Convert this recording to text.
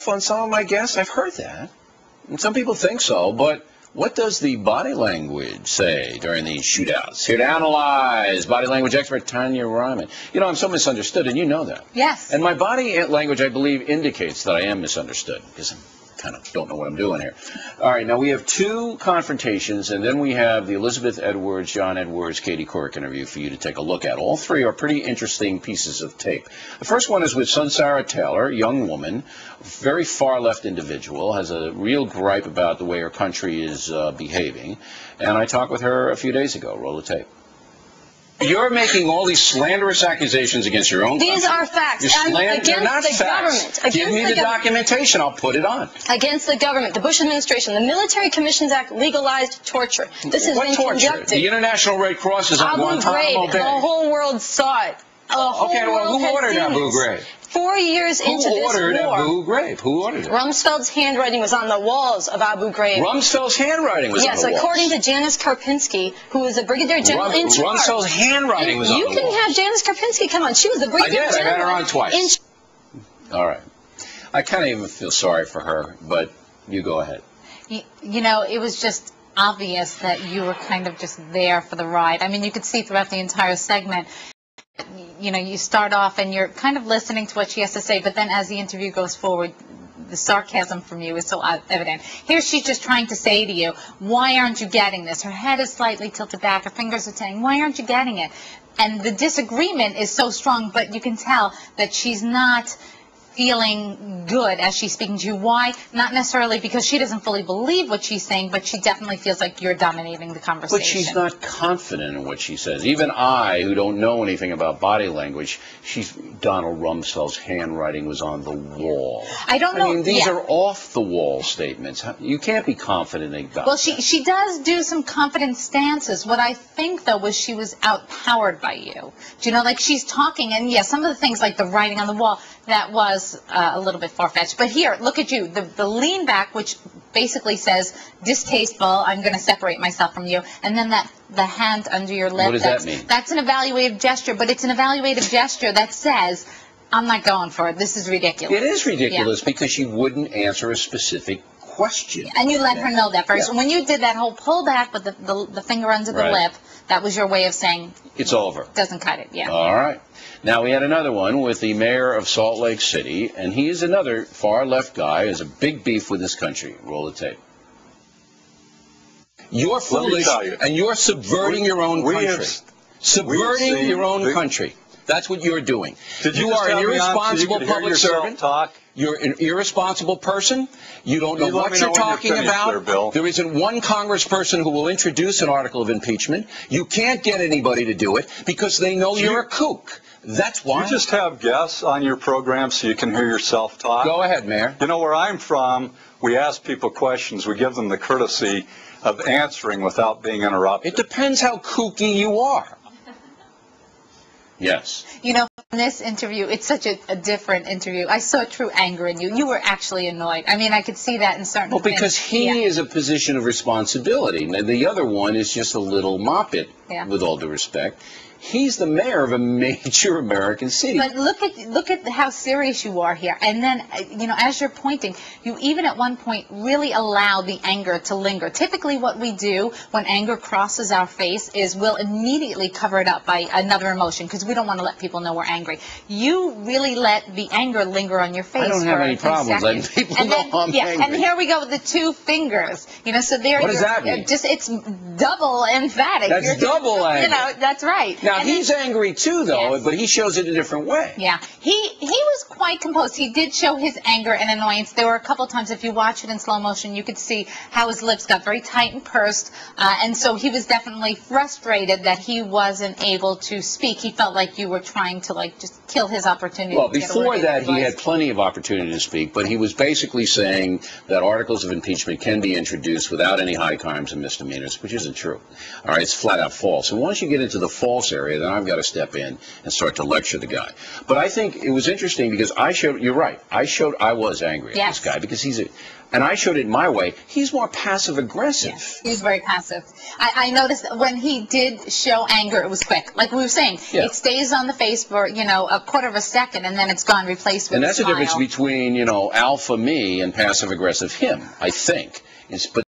on some of my guests? I've heard that. And some people think so, but what does the body language say during these shootouts? Here to analyze, body language expert Tanya Ryman. You know, I'm so misunderstood, and you know that. Yes. And my body language, I believe, indicates that I am misunderstood, because I kind of don't know what I'm doing here. All right, now we have two confrontations, and then we have the Elizabeth Edwards, John Edwards, Katie Couric interview for you to take a look at. All three are pretty interesting pieces of tape. The first one is with Sunsara Taylor, young woman, very far-left individual, has a real gripe about the way her country is behaving, and I talked with her a few days ago. Roll the tape. You're making all these slanderous accusations against your own These country. are facts. They're not the facts. government. Give me the documentation. I'll put it on. Against the government, the Bush administration, the Military Commissions Act legalized torture. This has been conducted. The International Red Cross is on Guantanamo Bay. The whole world saw it. Okay, well, who ordered Abu Ghraib? 4 years into this war. Who ordered Abu Ghraib? Who ordered it? Rumsfeld's handwriting was on the walls of Abu Ghraib. Rumsfeld's handwriting was on the walls? Yes, according to Janice Karpinski, who was a brigadier general in charge. Rumsfeld's handwriting was on the walls. You can have Janice Karpinski come on. She was the brigadier general. I had her on twice. All right. I kind of even feel sorry for her, but you go ahead. You know, it was just obvious that you were kind of just there for the ride. I mean, you could see throughout the entire segment, you know, you start off and you're kind of listening to what she has to say, but then as the interview goes forward, the sarcasm from you is so evident. Here she's just trying to say to you, why aren't you getting this? Her head is slightly tilted back, her fingers are saying, why aren't you getting it? And the disagreement is so strong, but you can tell that she's not feeling good as she's speaking to you. Why? Not necessarily because she doesn't fully believe what she's saying, but she definitely feels like you're dominating the conversation. But she's not confident in what she says. Even I, who don't know anything about body language, Donald Rumsfeld's handwriting was on the wall. I don't know. I mean, these are off-the-wall statements. You can't be confident in God. Well, she does do some confident stances. What I think, though, was she was outpowered by you. Do you know, like she's talking, and yeah, some of the things like the writing on the wall, that was a little bit far-fetched. But here, look at you. The lean back, which basically says, distasteful, I'm going to separate myself from you. And then the hand under your lip. What does that mean? That's an evaluative gesture, but it's an evaluative gesture that says, I'm not going for it. This is ridiculous. It is ridiculous because she wouldn't answer a specific question. And you let her know that first. Yeah. When you did that whole pull back with the finger under the lip, that was your way of saying, it's over. Doesn't cut it, yeah. All right. Now, we had another one with the mayor of Salt Lake City, and he is another far-left guy who has a big beef with this country. Roll the tape. You're foolish, and you're subverting your own country. Subverting your own country. That's what you're doing. You are an irresponsible public servant. You're an irresponsible person. You don't know what you're talking about. There isn't one congressperson who will introduce an article of impeachment. You can't get anybody to do it because they know you're a kook. That's why. You just have guests on your program so you can hear yourself talk. Go ahead, Mayor. You know, where I'm from, we ask people questions. We give them the courtesy of answering without being interrupted. It depends how kooky you are. Yes. You know, in this interview, it's such a different interview. I saw true anger in you. You were actually annoyed. I mean, I could see that in certain things. Well, because he is a position of responsibility. Now, the other one is just a little mop-it, with all due respect. He's the mayor of a major American city. But look at how serious you are here. And then, you know, as you're pointing, you even at one point really allow the anger to linger. Typically what we do when anger crosses our face is we'll immediately cover it up by another emotion because we don't want to let people know we're angry. You really let the anger linger on your face. I don't have any problems letting people know I'm angry. And here we go with the two fingers. You know, so there. What does that mean? Just it's double emphatic. That's double anger. You know, that's right. Now, he's angry too, though, but he shows it a different way. Yeah, he was quite composed. He did show his anger and annoyance. There were a couple times, if you watch it in slow motion, you could see how his lips got very tight and pursed, and so he was definitely frustrated that he wasn't able to speak. He felt like you were trying to, like, just kill his opportunity. Well, before that, he had plenty of opportunity to speak, but he was basically saying that articles of impeachment can be introduced without any high crimes and misdemeanors, which isn't true. All right, it's flat out false. And once you get into the false area, area, then I've got to step in and start to lecture the guy. But I think it was interesting because you're right, I was angry at this guy because and I showed it my way. He's more passive-aggressive. Yes, he's very passive. I noticed that when he did show anger, it was quick. Like we were saying, it stays on the face for, a quarter of a second, and then it's gone, replaced with a smile. And that's the difference between, alpha me and passive-aggressive him, I think. But